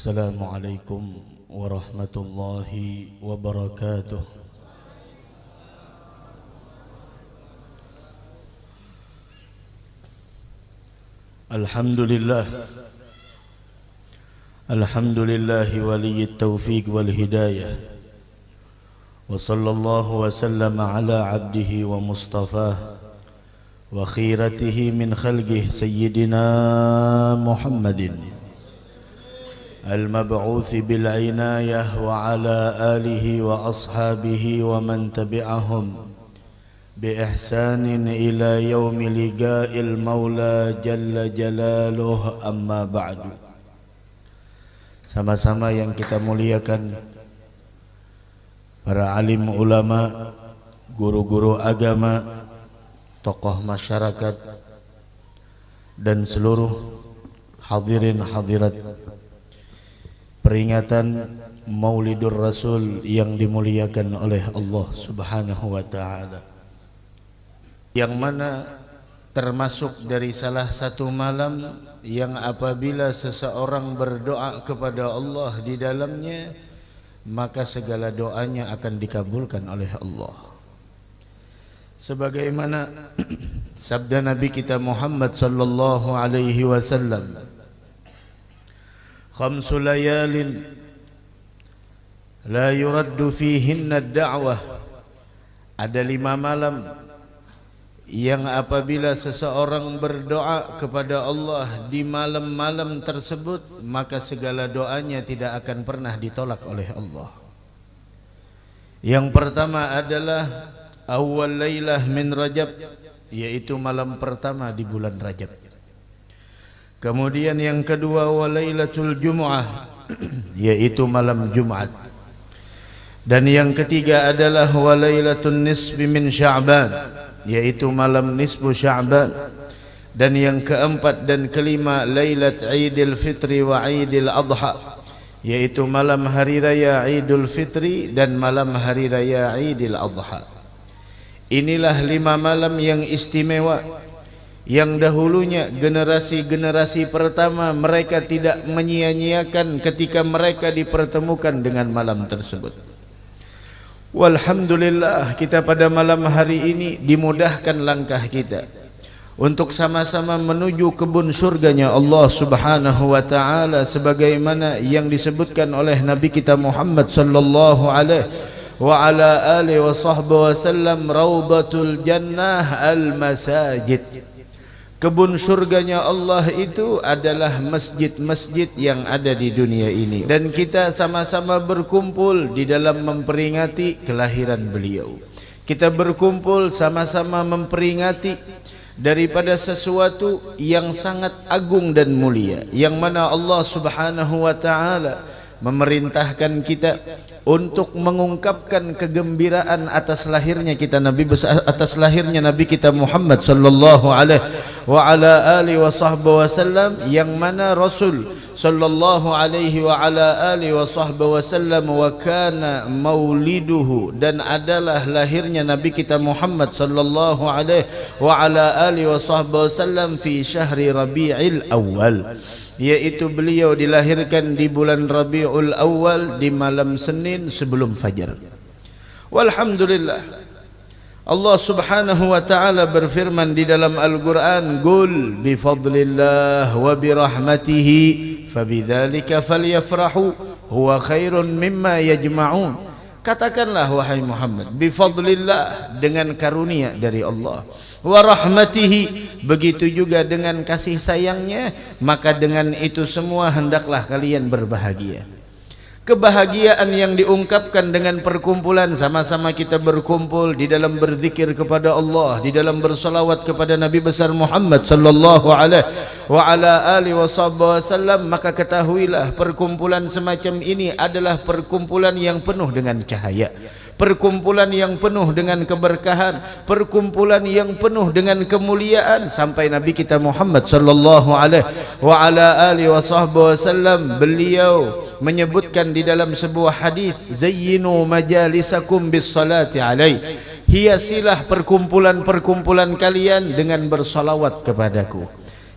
Assalamualaikum warahmatullahi wabarakatuh. Alhamdulillah Alhamdulillahi waliyit taufiq wal hidayah. Wa sallallahu wa sallama ala abdihi wa mustafah wa khiratihi min khalqih sayyidina Muhammadin al-mab'uthi bil-inayah wa ala alihi wa ashabihi wa man tabi'ahum bi-ihsanin ila yaumi liqa'il maula jalla jalaluh, amma ba'du. Sama-sama yang kita muliakan para alim ulama, guru-guru agama, tokoh masyarakat dan seluruh hadirin hadirat peringatan Maulidur Rasul yang dimuliakan oleh Allah Subhanahu wa taala, yang mana termasuk dari salah satu malam yang apabila seseorang berdoa kepada Allah di dalamnya, maka segala doanya akan dikabulkan oleh Allah. Sebagaimana sabda Nabi kita Muhammad sallallahu alaihi wasallam, khamsu layalin la yuraddu fihinna ad-da'wah. Ada 5 malam yang apabila seseorang berdoa kepada Allah di malam-malam tersebut, maka segala doanya tidak akan pernah ditolak oleh Allah. Yang pertama adalah awal lailah min Rajab, yaitu malam pertama di bulan Rajab. Kemudian yang kedua walailatul Jumu'ah, yaitu malam Jumat. Dan yang ketiga adalah walailatul nisbi min Sya'ban, yaitu malam nisfu Sya'ban. Dan yang keempat dan kelima lailat Idul Fitri wa Idul Adha, yaitu malam hari raya Idul Fitri dan malam hari raya Idul Adha. Inilah 5 malam yang istimewa, yang dahulunya generasi-generasi pertama mereka tidak menyia-nyiakan ketika mereka dipertemukan dengan malam tersebut. Walhamdulillah, kita pada malam hari ini dimudahkan langkah kita untuk sama-sama menuju kebun surganya Allah Subhanahu wa taala, sebagaimana yang disebutkan oleh Nabi kita Muhammad sallallahu alaihi wa ala alihi wa sahbihi wasallam, raudatul jannah al masajid. Kebun surganya Allah itu adalah masjid-masjid yang ada di dunia ini, dan kita sama-sama berkumpul di dalam memperingati kelahiran beliau. Kita berkumpul sama-sama memperingati daripada sesuatu yang sangat agung dan mulia, yang mana Allah Subhanahu wa taala memerintahkan kita untuk mengungkapkan kegembiraan atas lahirnya Nabi kita Muhammad sallallahu alaihi wa ala alihi wa sahbihi wasallam, yang mana Rasul sallallahu alaihi wa ala alihi wa sahbihi wasallam wa kana mauliduhu, dan adalah lahirnya Nabi kita Muhammad sallallahu alaihi wa ala alihi wa sahbihi wasallam fi syahri Rabi'il Awal, yaitu beliau dilahirkan di bulan Rabiul Awal di malam Senin sebelum fajar. Walhamdulillah, Allah Subhanahu wa taala berfirman di dalam Al-Qur'an, "Qul bi fadlillah wa bi rahmatihi fabidzalika falyafrahu huwa khairun mimma yajma'un." Katakanlah wahai Muhammad, bi fadlillah, dengan karunia dari Allah, wa rahmatihi, begitu juga dengan kasih sayangnya, maka dengan itu semua hendaklah kalian berbahagia. Kebahagiaan yang diungkapkan dengan perkumpulan, sama-sama kita berkumpul di dalam berzikir kepada Allah, di dalam bersalawat kepada Nabi besar Muhammad sallallahu alaihi wa ala alihi wasallam, maka ketahuilah perkumpulan semacam ini adalah perkumpulan yang penuh dengan cahaya, perkumpulan yang penuh dengan keberkahan, perkumpulan yang penuh dengan kemuliaan, sampai Nabi kita Muhammad sallallahu alaihi wa ala alihi wasallam beliau menyebutkan di dalam sebuah hadis, zayyinu majalisakum bis salati alaihi, hiasilah perkumpulan-perkumpulan kalian dengan bersalawat kepadaku.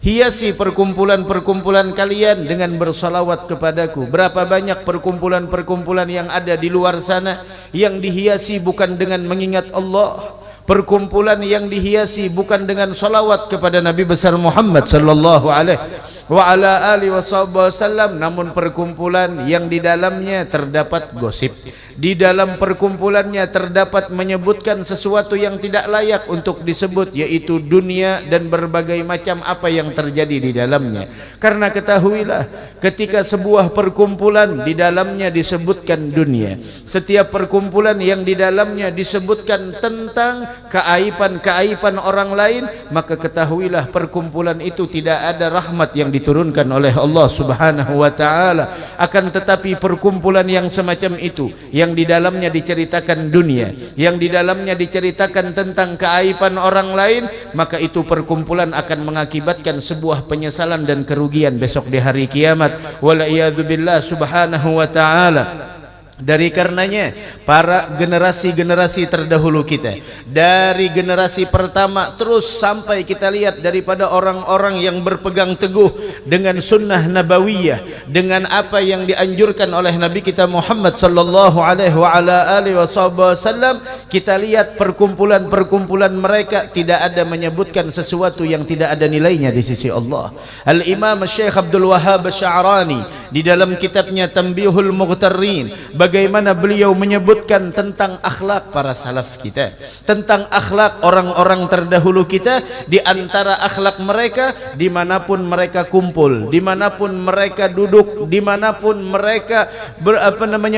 Hiasi perkumpulan-perkumpulan kalian dengan bersalawat kepadaku. Berapa banyak perkumpulan-perkumpulan yang ada di luar sana yang dihiasi bukan dengan mengingat Allah, perkumpulan yang dihiasi bukan dengan salawat kepada Nabi besar Muhammad sallallahu alaihi wa ala alihi wasallam, namun perkumpulan yang di dalamnya terdapat gosip, di dalam perkumpulannya terdapat menyebutkan sesuatu yang tidak layak untuk disebut, yaitu dunia dan berbagai macam apa yang terjadi di dalamnya. Karena ketahuilah, ketika sebuah perkumpulan di dalamnya disebutkan dunia, setiap perkumpulan yang di dalamnya disebutkan tentang keaiban-keaiban orang lain, maka ketahuilah perkumpulan itu tidak ada rahmat yang diturunkan oleh Allah Subhanahu wa taala. Akan tetapi perkumpulan yang semacam itu, yang di dalamnya diceritakan dunia, yang di dalamnya diceritakan tentang keaiban orang lain, maka itu perkumpulan akan mengakibatkan sebuah penyesalan dan kerugian besok di hari kiamat. Wala iyadzubillah subhanahu wa ta'ala. Dari karenanya para generasi-generasi terdahulu kita, dari generasi pertama terus sampai kita lihat daripada orang-orang yang berpegang teguh dengan sunnah nabawiyah, dengan apa yang dianjurkan oleh Nabi kita Muhammad sallallahu alaihi wa ala alihi wasallam, kita lihat perkumpulan-perkumpulan mereka tidak ada menyebutkan sesuatu yang tidak ada nilainya di sisi Allah. Al-Imam Syekh Abdul Wahhab Sya'rani di dalam kitabnya Tanbihul Mughtarrin, bagaimana beliau menyebutkan tentang akhlak para salaf kita, tentang akhlak orang-orang terdahulu kita. Di antara akhlak mereka, dimanapun mereka kumpul, dimanapun mereka duduk, dimanapun mereka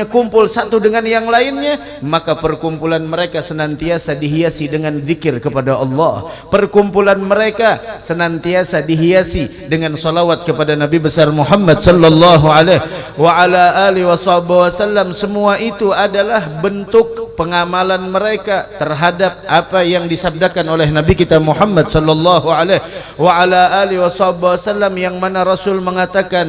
kumpul satu dengan yang lainnya, maka perkumpulan mereka senantiasa dihiasi dengan zikir kepada Allah. Perkumpulan mereka senantiasa dihiasi dengan salawat kepada Nabi besar Muhammad sallallahu alaihi wa ala alihi wasallam. Semua itu adalah bentuk pengamalan mereka terhadap apa yang disabdakan oleh Nabi kita Muhammad sallallahu alaihi wa ala alihi wasallam, yang mana Rasul mengatakan,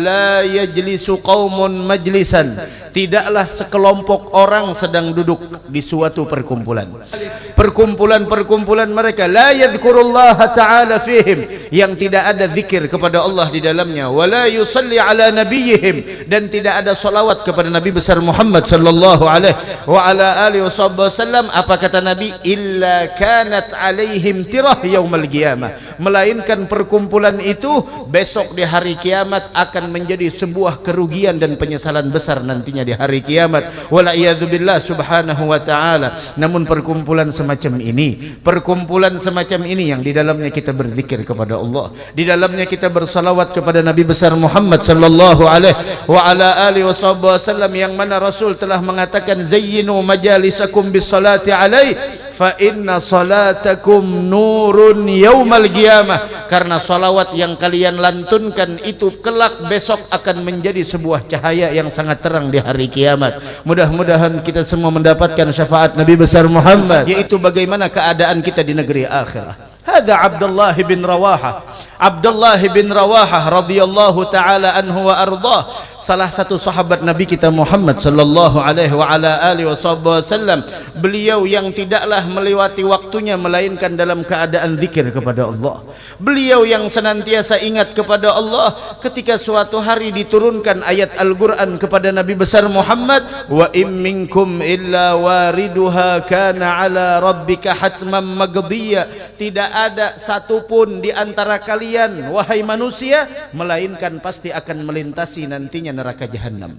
la yajlisu qaumun majlisan, tidaklah sekelompok orang sedang duduk di suatu perkumpulan. Perkumpulan-perkumpulan mereka la yadhkurullaha ta'ala fihim, yang tidak ada zikir kepada Allah di dalamnya, wala yusalli ala nabiyihim, dan tidak ada salawat kepada Nabi besar Muhammad sallallahu alaihi wa ala alihi wasallam. Apa kata Nabi? Illa kanat alaihim tirah yaumal qiyamah, melainkan perkumpulan itu besok di hari kiamat akan menjadi sebuah kerugian dan penyesalan besar nantinya di hari kiamat. Wala iyadzubillah subhanahu wa ta'ala. Namun perkumpulan semacam ini, perkumpulan semacam ini yang di dalamnya kita berzikir kepada Allah, di dalamnya kita bersalawat kepada Nabi besar Muhammad sallallahu alaihi wa ala alihi wasallam, yang mana Rasul telah mengatakan, zayyinu majalisakum bis salati alaihi fa inna salatakum nurun yaumal qiyamah, karena salawat yang kalian lantunkan itu kelak besok akan menjadi sebuah cahaya yang sangat terang di hari kiamat. Mudah-mudahan kita semua mendapatkan syafaat Nabi besar Muhammad, yaitu bagaimana keadaan kita di negeri akhirat. Hadza Abdullah bin Rawahah. Abdullah bin Rawahah radhiyallahu taala anhu wa ardhah, salah satu sahabat Nabi kita Muhammad sallallahu alaihi wa ala alihi wasallam. Beliau yang tidaklah melewati waktunya melainkan dalam keadaan zikir kepada Allah. Beliau yang senantiasa ingat kepada Allah ketika suatu hari diturunkan ayat Al-Qur'an kepada Nabi besar Muhammad, wa im minkum illa wariduha kana ala rabbika hatman maqdiya. Tidak ada satupun di antara kalian wahai manusia melainkan pasti akan melintasi nantinya neraka jahanam.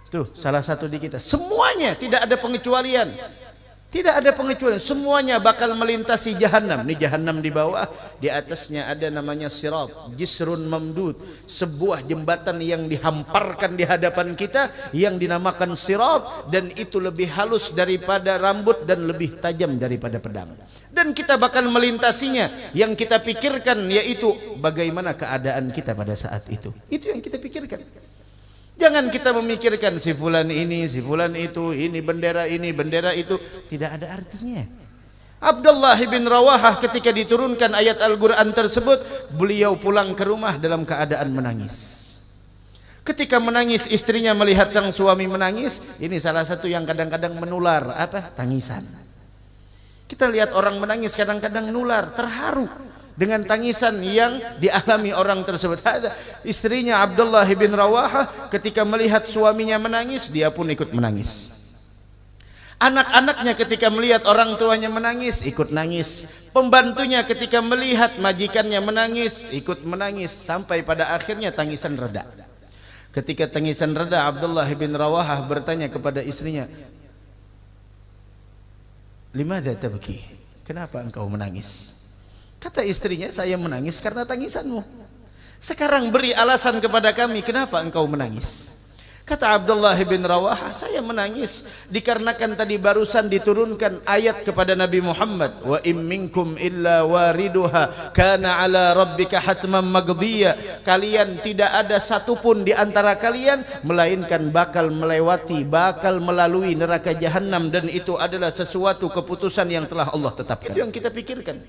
Tuh salah satu di kita, semuanya tidak ada pengecualian. Tidak ada pengecualian, semuanya bakal melintasi jahanam. Ini jahanam di bawah, di atasnya ada namanya sirat, jisrun mamdud, sebuah jembatan yang dihamparkan di hadapan kita yang dinamakan sirat, dan itu lebih halus daripada rambut dan lebih tajam daripada pedang. Dan kita bakal melintasinya. Yang kita pikirkan yaitu bagaimana keadaan kita pada saat itu. Itu yang kita pikirkan. Jangan kita memikirkan si fulan ini, si fulan itu, ini bendera itu, tidak ada artinya. Abdullah bin Rawahah ketika diturunkan ayat Al-Qur'an tersebut, beliau pulang ke rumah dalam keadaan menangis. Ketika menangis, istrinya melihat sang suami menangis. Ini salah satu yang kadang-kadang menular, apa? Tangisan. Kita lihat orang menangis kadang-kadang nular, terharu. dengan tangisan yang dialami orang tersebut. Istrinya Abdullah bin Rawaha ketika melihat suaminya menangis, dia pun ikut menangis. Anak-anaknya ketika melihat orang tuanya menangis, ikut nangis. Pembantunya ketika melihat majikannya menangis, ikut menangis. Sampai pada akhirnya tangisan reda. Ketika tangisan reda, Abdullah bin Rawaha bertanya kepada istrinya, "Limadza tabki?" Kenapa engkau menangis? Kata istrinya, "Saya menangis karena tangisanmu." Sekarang beri alasan kepada kami, kenapa engkau menangis? Kata Abdullah bin Rawaha, "Saya menangis dikarenakan tadi barusan diturunkan ayat kepada Nabi Muhammad, wa im minkum illa wariduha kana ala rabbika hatman maqdiya." Kalian tidak ada satupun di antara kalian melainkan bakal melewati, bakal melalui neraka jahanam, dan itu adalah sesuatu keputusan yang telah Allah tetapkan. Itu yang kita pikirkan.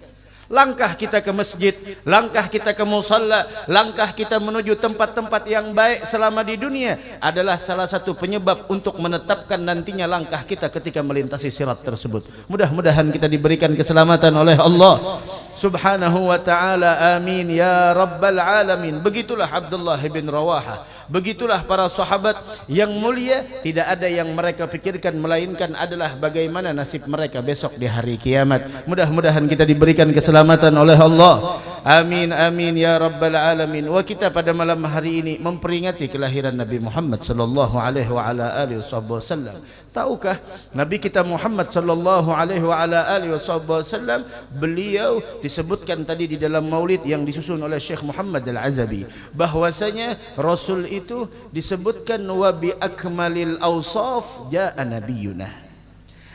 Langkah kita ke masjid, langkah kita ke musalla, langkah kita menuju tempat-tempat yang baik selama di dunia adalah salah satu penyebab untuk menetapkan nantinya langkah kita ketika melintasi sirat tersebut. Mudah-mudahan kita diberikan keselamatan oleh Allah Subhanahu wa ta'ala, amin ya rabbal alamin. Begitulah Abdullah bin Rawaha, begitulah para sahabat yang mulia. Tidak ada yang mereka pikirkan melainkan adalah bagaimana nasib mereka besok di hari kiamat. Mudah-mudahan kita diberikan keselamatan oleh Allah, amin amin ya rabbal alamin. Wa kita pada malam hari ini memperingati kelahiran Nabi Muhammad sallallahu alaihi wa ala alihi wasallam. Tahukah Nabi kita Muhammad sallallahu alaihi wa ala alihi wasallam, beliau disebutkan tadi di dalam maulid yang disusun oleh Syekh Muhammad Al-Azabi, bahwasanya Rasul itu disebutkan wa bi akmalil awsaf jaa nabiyuna.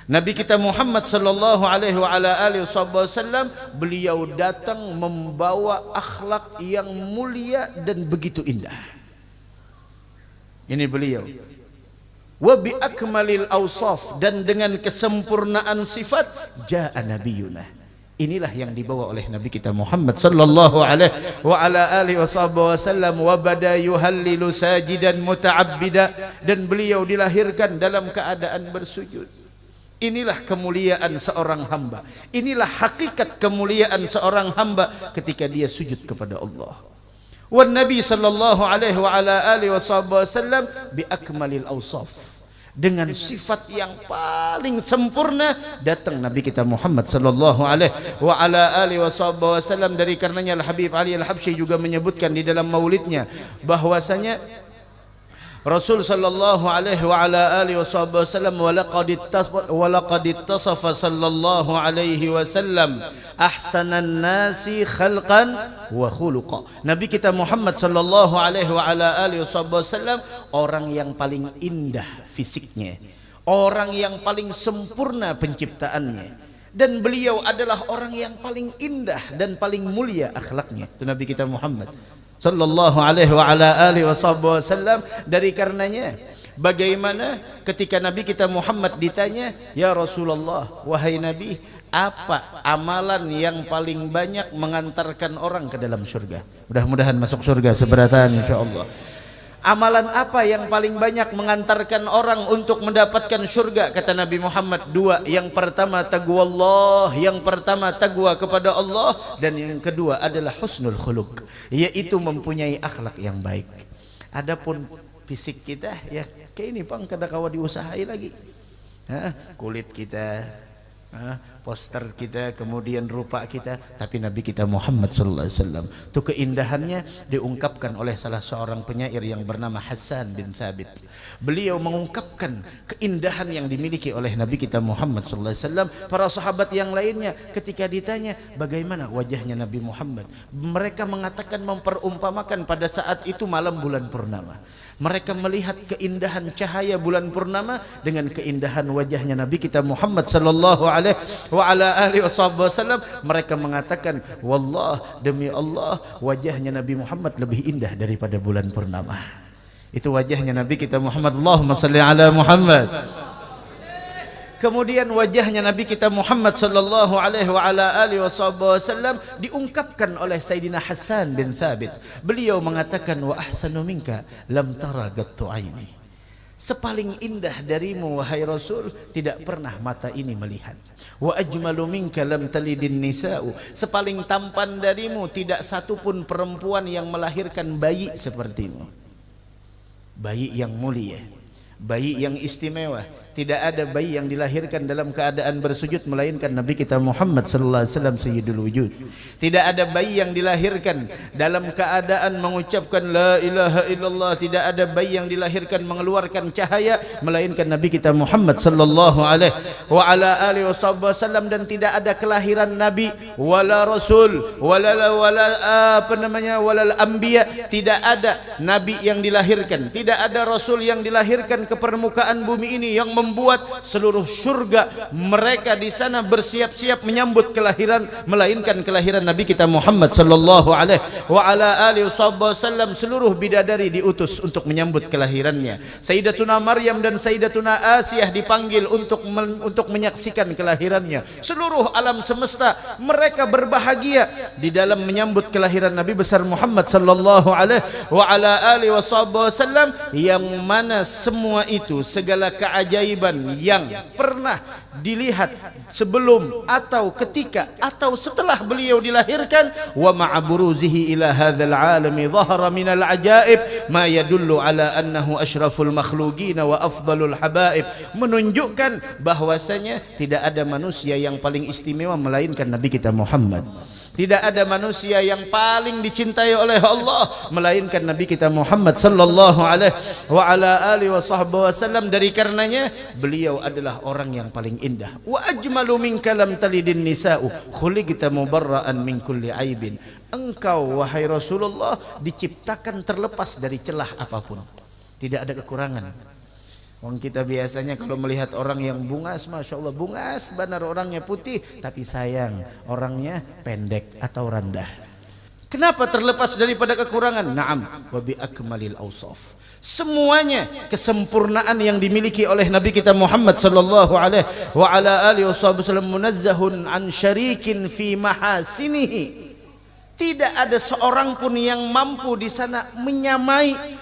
Nabi kita Muhammad sallallahu alaihi wa ala alihi wasallam, beliau datang membawa akhlak yang mulia dan begitu indah. Ini beliau. Wa bi akmalil awsaf, dan dengan kesempurnaan sifat jaa nabiyuna. Inilah yang dibawa oleh Nabi kita Muhammad sallallahu alaihi wa ala alihi wasallam. Wa bada yuhallilu sajidan muta'abbida, dan beliau dilahirkan dalam keadaan bersujud. Inilah kemuliaan seorang hamba. Inilah hakikat kemuliaan seorang hamba ketika dia sujud kepada Allah. Wan Nabi sallallahu alaihi wa ala alihi wasallam bi akmalil awsaf, dengan sifat yang paling sempurna datang Nabi kita Muhammad sallallahu alaihi wa ala alihi wasallam. Dari karenanya Al Habib Ali Al Habsyi juga menyebutkan di dalam maulidnya bahwasanya Rasul sallallahu alaihi wa ala alihi wasallam walaqad ittasafa sallallahu alaihi wasallam ahsanan nasi khalqan wa khuluqa. Nabi kita Muhammad sallallahu alaihi wa ala alihi wasallam orang yang paling indah fisiknya, orang yang paling sempurna penciptaannya, dan beliau adalah orang yang paling indah dan paling mulia akhlaknya. Itu Nabi kita Muhammad sallallahu alaihi wa ala alihi wasallam. Dari karenanya bagaimana ketika Nabi kita Muhammad ditanya, "Ya Rasulullah, wahai Nabi, apa amalan yang paling banyak mengantarkan orang ke dalam surga?" Mudah-mudahan masuk surga seberatan insyaallah. Amalan apa yang paling banyak mengantarkan orang untuk mendapatkan surga? Kata Nabi Muhammad, dua. Yang pertama taqwallah, yang pertama taqwa kepada Allah, dan yang kedua adalah husnul khuluq, yaitu mempunyai akhlak yang baik. Adapun fisik kita ya kayak ini Bang, kada kawa diusahai lagi. Kulit kita, poster kita, kemudian rupa kita, tapi Nabi kita Muhammad sallallahu alaihi wasallam itu keindahannya diungkapkan oleh salah seorang penyair yang bernama Hassan bin Thabit. Beliau mengungkapkan keindahan yang dimiliki oleh Nabi kita Muhammad sallallahu alaihi wasallam. Para sahabat yang lainnya ketika ditanya bagaimana wajahnya Nabi Muhammad, mereka mengatakan, memperumpamakan pada saat itu malam bulan purnama. Mereka melihat keindahan cahaya bulan purnama dengan keindahan wajahnya Nabi kita Muhammad sallallahu alaihi wa ala alihi wasallam. Mereka mengatakan, wallah, demi Allah, wajahnya Nabi Muhammad lebih indah daripada bulan purnama. Itu wajahnya Nabi kita Muhammad. Allahumma salli ala Muhammad. Kemudian wajahnya Nabi kita Muhammad sallallahu alaihi wa ala alihi wasallam diungkapkan oleh Sayyidina Hassan bin Thabit. Beliau mengatakan, wa ahsanu minka lam tara qattu aini. sepaling indah darimu wahai Rasul tidak pernah mata ini melihat. Wa ajmalu minka lam talidin nisa'u, sepaling tampan darimu tidak satu pun perempuan yang melahirkan bayi sepertimu. Bayi yang mulia, bayi yang istimewa. Tidak ada bayi yang dilahirkan dalam keadaan bersujud melainkan Nabi kita Muhammad sallallahu alaihi wasallam sayyidul wujud. Tidak ada bayi yang dilahirkan dalam keadaan mengucapkan la ilaha illallah. Tidak ada bayi yang dilahirkan mengeluarkan cahaya melainkan Nabi kita Muhammad sallallahu alaihi wa ala alihi wasallam. Dan tidak ada kelahiran nabi wala rasul wala walal anbiya. Tidak ada nabi yang dilahirkan, tidak ada rasul yang dilahirkan ke permukaan bumi ini yang membuat seluruh surga mereka di sana bersiap-siap menyambut kelahiran melainkan kelahiran Nabi kita Muhammad sallallahu alaihi wa ala alihi wasallam. Seluruh bidadari diutus untuk menyambut kelahirannya. Sayyidatuna Maryam dan Sayyidatuna Asiyah dipanggil untuk menyaksikan kelahirannya. Seluruh alam semesta mereka berbahagia di dalam menyambut kelahiran Nabi besar Muhammad sallallahu alaihi wa ala alihi wasallam, yang mana semua itu segala keajaiban yang pernah dilihat sebelum atau ketika atau setelah beliau dilahirkan, wa ma'buruzihi ila hadzal alami dhahara minal ajaib ma yadullu ala annahu asyraful makhluqin wa afdalul habaib, menunjukkan bahwasanya tidak ada manusia yang paling istimewa melainkan Nabi kita Muhammad. Tidak ada manusia yang paling dicintai oleh Allah melainkan Nabi kita Muhammad sallallahu alaihi wa ala alihi wasallam. Dari karenanya beliau adalah orang yang paling indah. Wa ajmalu minka lam talidin nisa'u khuliqta mubarra'an min kulli aibin. Engkau wahai Rasulullah diciptakan terlepas dari celah apapun. Tidak ada kekurangan. Wong kita biasanya kalau melihat orang yang bungas, masya Allah bungas benar, orangnya putih, tapi sayang orangnya pendek atau rendah. Kenapa terlepas daripada kekurangan? Naam, wa bi akmalil awsaf. Semuanya kesempurnaan yang dimiliki oleh Nabi kita Muhammad sallallahu alaihi wa ala alihi wasallam munazzahun an syarikin fi mahasinihi. Tidak ada seorang pun yang mampu di sana menyamai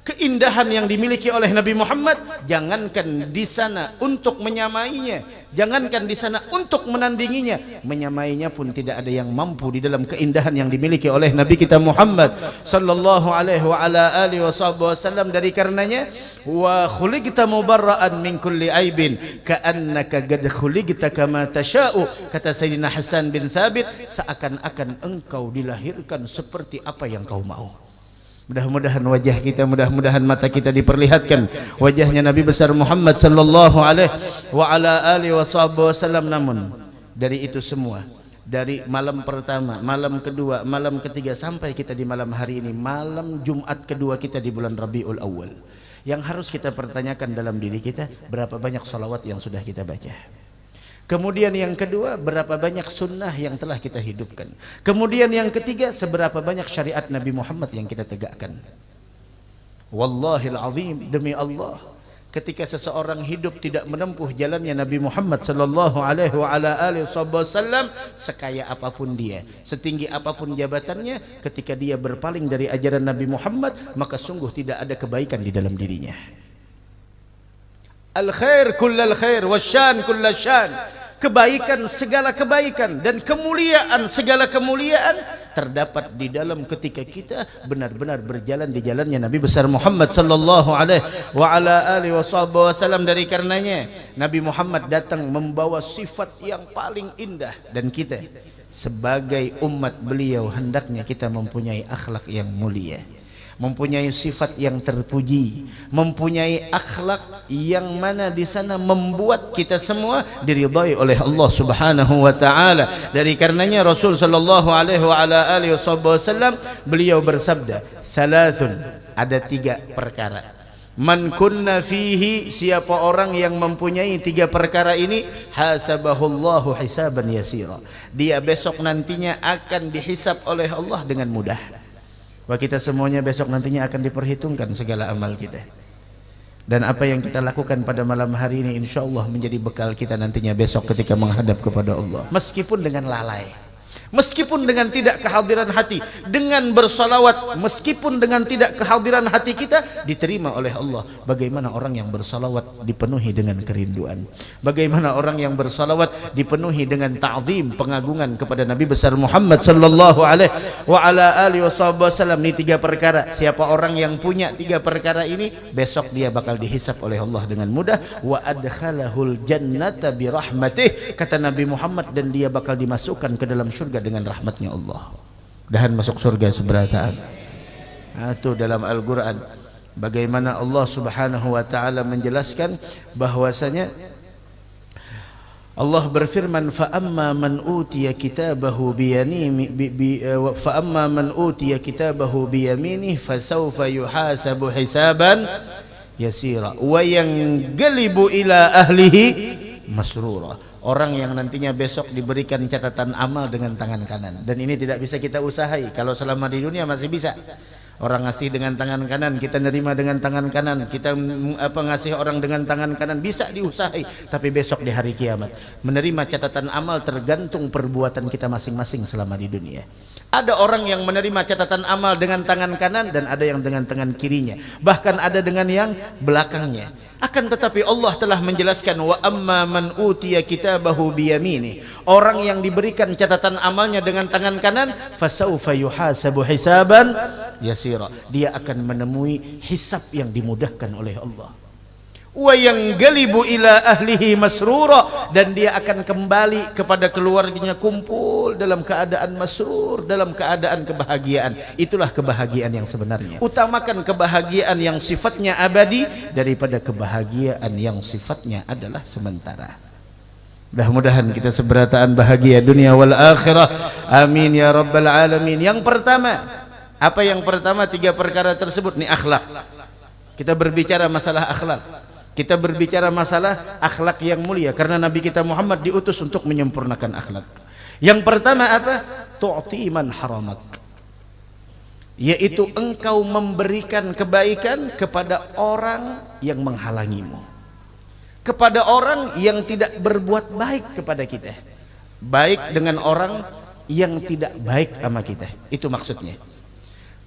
keindahan yang dimiliki oleh Nabi Muhammad. Jangankan di sana untuk menyamainya, jangankan di sana untuk menandinginya, menyamainya pun tidak ada yang mampu di dalam keindahan yang dimiliki oleh Nabi kita Muhammad sallallahu alaihi wa ala alihi wasallam. Dari karenanya wa khuliqta mubarra'an min kulli aibin ka'annaka qad khuliqta kama tasha'u, kata Sayyidina Hasan bin Thabit, seakan-akan engkau dilahirkan seperti apa yang kau mau. Mudah-mudahan wajah kita, mudah-mudahan mata kita diperlihatkan wajahnya Nabi besar Muhammad sallallahu alaihi wa ala alihi wasallam. Namun dari itu semua, dari malam pertama, malam kedua, malam ketiga, sampai kita di malam hari ini, malam Jumat kedua kita di bulan Rabiul Awal, yang harus kita pertanyakan dalam diri kita, berapa banyak salawat yang sudah kita baca? Kemudian yang kedua, berapa banyak sunnah yang telah kita hidupkan? Kemudian yang ketiga, seberapa banyak syariat Nabi Muhammad yang kita tegakkan? Wallahil azim, demi Allah, ketika seseorang hidup tidak menempuh jalannya Nabi Muhammad sallallahu alaihi wa ala alihi wasallam, sekaya apapun dia, setinggi apapun jabatannya, ketika dia berpaling dari ajaran Nabi Muhammad, maka sungguh tidak ada kebaikan di dalam dirinya. Al khair kullal khair wasyan kullal syan. Kebaikan segala kebaikan dan kemuliaan segala kemuliaan terdapat di dalam ketika kita benar-benar berjalan di jalannya Nabi besar Muhammad sallallahu alaihi wa ala alihi wasallam. Dari karenanya Nabi Muhammad datang membawa sifat yang paling indah, dan kita sebagai umat beliau hendaknya kita mempunyai akhlak yang mulia, mempunyai sifat yang terpuji, mempunyai akhlak yang mana di sana membuat kita semua diridhai oleh Allah Subhanahu wa taala. Dari karenanya Rasul sallallahu alaihi wa ala alihi wasallam beliau bersabda, "Thalathun," ada tiga perkara. Man kunna fihi, siapa orang yang mempunyai tiga perkara ini, hasabahullahu hisaban yasira. Dia besok nantinya akan dihisab oleh Allah dengan mudah. Wah, kita semuanya besok nantinya akan diperhitungkan segala amal kita. Dan apa yang kita lakukan pada malam hari ini insya Allah menjadi bekal kita nantinya besok ketika menghadap kepada Allah. Meskipun dengan lalai, Meskipun dengan tidak kehadiran hati, dengan bersalawat, meskipun dengan tidak kehadiran hati kita, diterima oleh Allah. Bagaimana orang yang bersalawat dipenuhi dengan kerinduan? Bagaimana orang yang bersalawat dipenuhi dengan ta'zim, pengagungan kepada Nabi besar Muhammad sallallahu alaihi wa ala alihi wasallam? Ini tiga perkara. Siapa orang yang punya tiga perkara ini, besok dia bakal dihisap oleh Allah dengan mudah. Wa adkhalahul jannata birahmatih, kata Nabi Muhammad, dan dia bakal dimasukkan ke dalam surga dengan rahmatnya Allah. Dahan masuk surga seberataan. Itu dalam Al-Quran. Bagaimana Allah subhanahu wa ta'ala menjelaskan bahwasanya Allah berfirman, فَأَمَّا مَنْ أُوتِيَ كِتَابَهُ بِيَمِينِهِ فَسَوْفَ يُحَاسَبُ حِسَابًا يَسِيرًا وَيَنْقَلِبُ إِلَى أَهْلِهِ مَسْرُورًا. Orang yang nantinya besok diberikan catatan amal dengan tangan kanan. Dan ini tidak bisa kita usahai. Kalau selama di dunia masih bisa. Orang ngasih dengan tangan kanan, kita nerima dengan tangan kanan, kita ngasih orang dengan tangan kanan, bisa diusahai. Tapi besok di hari kiamat, menerima catatan amal tergantung perbuatan kita masing-masing selama di dunia. Ada orang yang menerima catatan amal dengan tangan kanan, dan ada yang dengan tangan kirinya, bahkan ada dengan yang belakangnya. Akan tetapi Allah telah menjelaskan, wa amma man utiya kitabahu biyamini, orang yang diberikan catatan amalnya dengan tangan kanan, fasaufa yuhasabu hisaban yasira, dia akan menemui hisab yang dimudahkan oleh Allah. Wa yanqalibu ila ahlihi masrura, dan dia akan kembali kepada keluarganya kumpul dalam keadaan masrur, dalam keadaan kebahagiaan. Itulah kebahagiaan yang sebenarnya. Utamakan kebahagiaan yang sifatnya abadi daripada kebahagiaan yang sifatnya adalah sementara. Mudah-mudahan kita seberataan bahagia dunia wal akhirah. Amin ya rabbal alamin. Yang pertama, apa yang pertama? Tiga perkara tersebut nih, akhlak. Kita berbicara masalah akhlak. Kita berbicara masalah akhlak yang mulia, karena Nabi kita Muhammad diutus untuk menyempurnakan akhlak. Yang pertama apa? Tu'ti man haramak, yaitu engkau memberikan kebaikan kepada orang yang menghalangimu, kepada orang yang tidak berbuat baik kepada kita, baik dengan orang yang tidak baik sama kita. Itu maksudnya.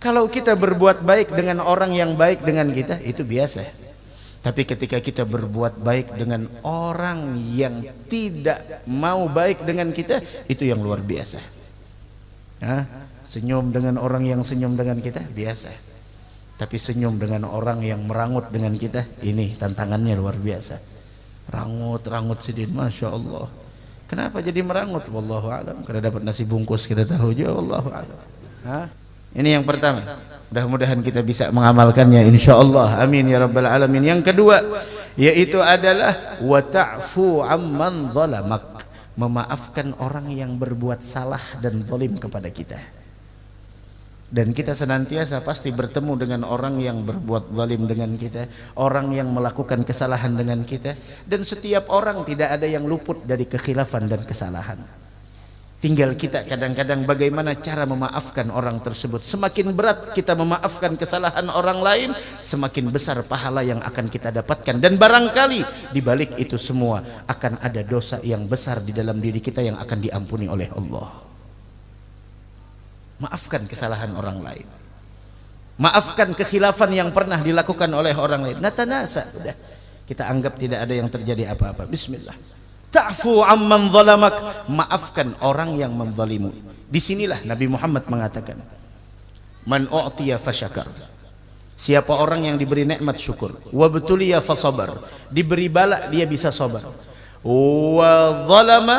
Kalau kita berbuat baik dengan orang yang baik dengan kita, itu biasa. Tapi ketika kita berbuat baik dengan orang yang tidak mau baik dengan kita, itu yang luar biasa. Senyum dengan orang yang senyum dengan kita, biasa. Tapi senyum dengan orang yang merangut dengan kita, ini tantangannya luar biasa. Rangut sidin, Masya Allah. Kenapa jadi merangut? Wallahu a'lam. Karena dapat nasi bungkus kita tahu juga, wallahu a'lam. Ini yang pertama. Mudah-mudahan kita bisa mengamalkannya insyaallah. Amin ya rabbal alamin. Yang kedua, yaitu adalah wa ta'fu amman zalamak, memaafkan orang yang berbuat salah dan zalim kepada kita. Dan kita senantiasa pasti bertemu dengan orang yang berbuat zalim dengan kita, orang yang melakukan kesalahan dengan kita, dan setiap orang tidak ada yang luput dari kekhilafan dan kesalahan. Tinggal kita kadang-kadang bagaimana cara memaafkan orang tersebut. Semakin berat kita memaafkan kesalahan orang lain, semakin besar pahala yang akan kita dapatkan. Dan barangkali di balik itu semua akan ada dosa yang besar di dalam diri kita yang akan diampuni oleh Allah. Maafkan kesalahan orang lain, maafkan kekhilafan yang pernah dilakukan oleh orang lain. Natanasa, sudah kita anggap tidak ada yang terjadi apa-apa. Bismillah. Ta'fu amman zalamak, maafkan orang yang menzalimu. Disinilah Nabi Muhammad mengatakan, man u'tiya fasyakar, siapa orang yang diberi nikmat syukur, wa betuliya fasabar, diberi bala dia bisa sabar, wa zalama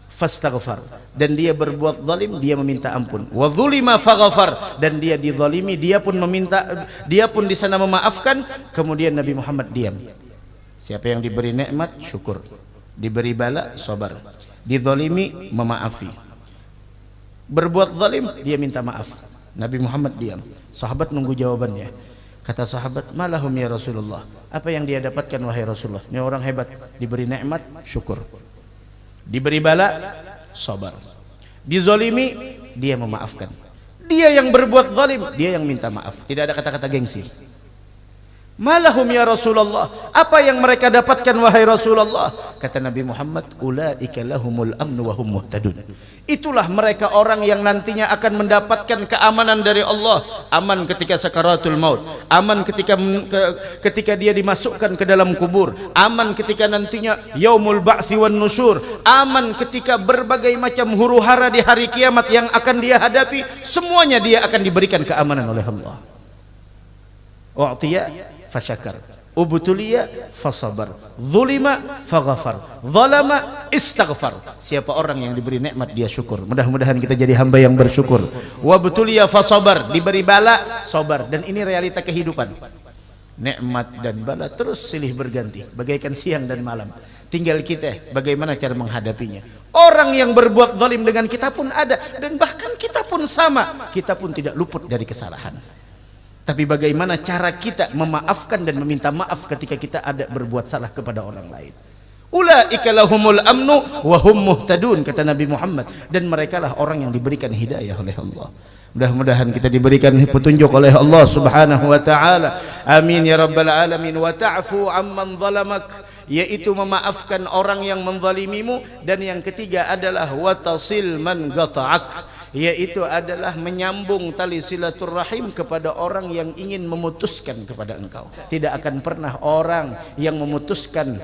fastaghfar, dan dia berbuat zalim dia meminta ampun, wa zulima faghfar, dan dia dizalimi dia pun meminta, dia pun di sana memaafkan. Kemudian Nabi Muhammad diam. Siapa yang diberi nikmat syukur, diberi bala sabar, dizalimi memaafi, berbuat zalim dia minta maaf. Nabi Muhammad diam. Sahabat nunggu jawabannya. Kata sahabat, malahum ya Rasulullah, apa yang dia dapatkan wahai Rasulullah? Ini orang hebat, diberi nikmat syukur, diberi bala sabar, dizalimi dia memaafkan. Dia yang berbuat zalim dia yang minta maaf. Tidak ada kata-kata gengsi. Malahum ya Rasulullah, apa yang mereka dapatkan wahai Rasulullah? Kata Nabi Muhammad, ulaika lahumul amnu wa hum muhtadun. Itulah mereka orang yang nantinya akan mendapatkan keamanan dari Allah. Aman ketika sakaratul maut, aman ketika dia dimasukkan ke dalam kubur, aman ketika nantinya yaumul ba'tsi wan nusyur, aman ketika berbagai macam huru-hara di hari kiamat yang akan dia hadapi, semuanya dia akan diberikan keamanan oleh Allah. U'tiya fasyakar, ubtuliya fasabar, zulima faghafar, zalama istaghfar. Siapa orang yang diberi nikmat dia syukur. Mudah-mudahan kita jadi hamba yang bersyukur. Wabtuliya fasabar, diberi bala sabar. Dan ini realita kehidupan. Nikmat dan bala terus silih berganti bagaikan siang dan malam. Tinggal kita bagaimana cara menghadapinya. Orang yang berbuat zalim dengan kita pun ada, dan bahkan kita pun sama. Kita pun tidak luput dari kesalahan. Tapi bagaimana cara kita memaafkan dan meminta maaf ketika kita ada berbuat salah kepada orang lain. Ulaika lahumul amnu wa hum muhtadun, kata Nabi Muhammad, dan merekalah orang yang diberikan hidayah oleh Allah. Mudah-mudahan kita diberikan petunjuk oleh Allah Subhanahu wa taala. Amin ya rabbal alamin. Wa ta'fu amman zalamak, yaitu memaafkan orang yang menzalimimu. Dan yang ketiga adalah wa tasil man qata'ak, yaitu adalah menyambung tali silaturrahim kepada orang yang ingin memutuskan kepada engkau. Tidak akan pernah orang yang memutuskan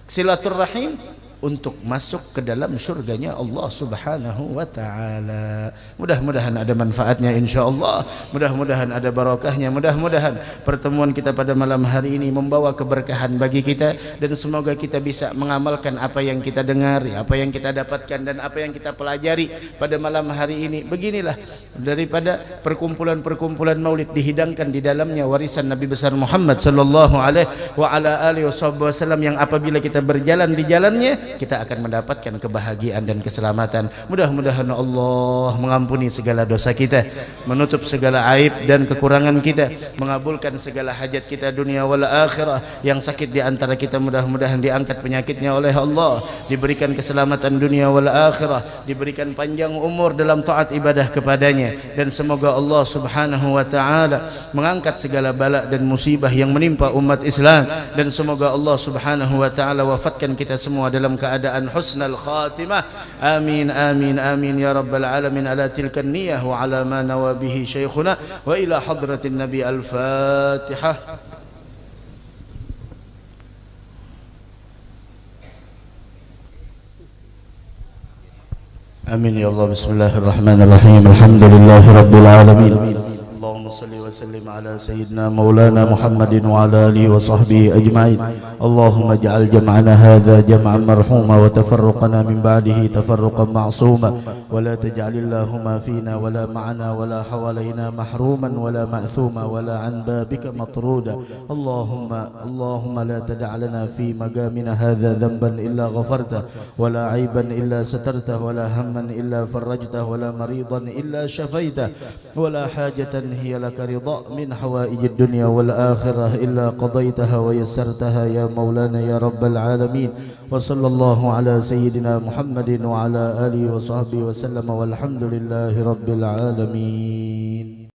silaturrahim untuk masuk ke dalam surganya Allah Subhanahu wa taala. Mudah-mudahan ada manfaatnya insyaallah, mudah-mudahan ada barakahnya, mudah-mudahan pertemuan kita pada malam hari ini membawa keberkahan bagi kita, dan semoga kita bisa mengamalkan apa yang kita dengar, apa yang kita dapatkan dan apa yang kita pelajari pada malam hari ini. Beginilah daripada perkumpulan-perkumpulan maulid, dihidangkan di dalamnya warisan Nabi besar Muhammad sallallahu alaihi wasallam yang apabila kita berjalan di jalannya kita akan mendapatkan kebahagiaan dan keselamatan. Mudah-mudahan Allah mengampuni segala dosa kita, menutup segala aib dan kekurangan kita, mengabulkan segala hajat kita dunia wal akhirah. Yang sakit di antara kita mudah-mudahan diangkat penyakitnya oleh Allah, diberikan keselamatan dunia wal akhirah, diberikan panjang umur dalam taat ibadah kepadanya, dan semoga Allah Subhanahu wa taala mengangkat segala bala dan musibah yang menimpa umat Islam, dan semoga Allah Subhanahu wa taala wafatkan kita semua dalam keadaan husnal khatimah. Amin amin amin ya rabbal alamin. Ala tilka niyah wa ala ma nawa bihi syekhuna wa ila hadratin nabi. Al-Fatihah. Amin ya Allah. Bismillahirrahmanirrahim. Alhamdulillahi rabbil alamin. Allahumma salli wa sallim ala sayyidina maulana Muhammadin wa ala alihi wa sahbihi ajma'in. Allahumma ij'al jam'ana hadha jam'an marhuma wa tafarruqana min ba'dihi tafarruqan ma'suma wa la taj'alillahumma fina wa la ma'ana wa la hawalaina mahruman wa la ma'thuma wa la an babika matruda. Allahumma la tad'alana fi magamina hadha dhanban illa ghafarta wa la 'aiban illa satarta wa la hamman illa farajta wa la maridan illa shafaita wa la hajatan هي لك رضا من حوائج الدنيا والآخرة إلا قضيتها ويسرتها يا مولانا يا رب العالمين. وصلى الله على سيدنا محمد وعلى آله وصحبه وسلم والحمد لله رب العالمين.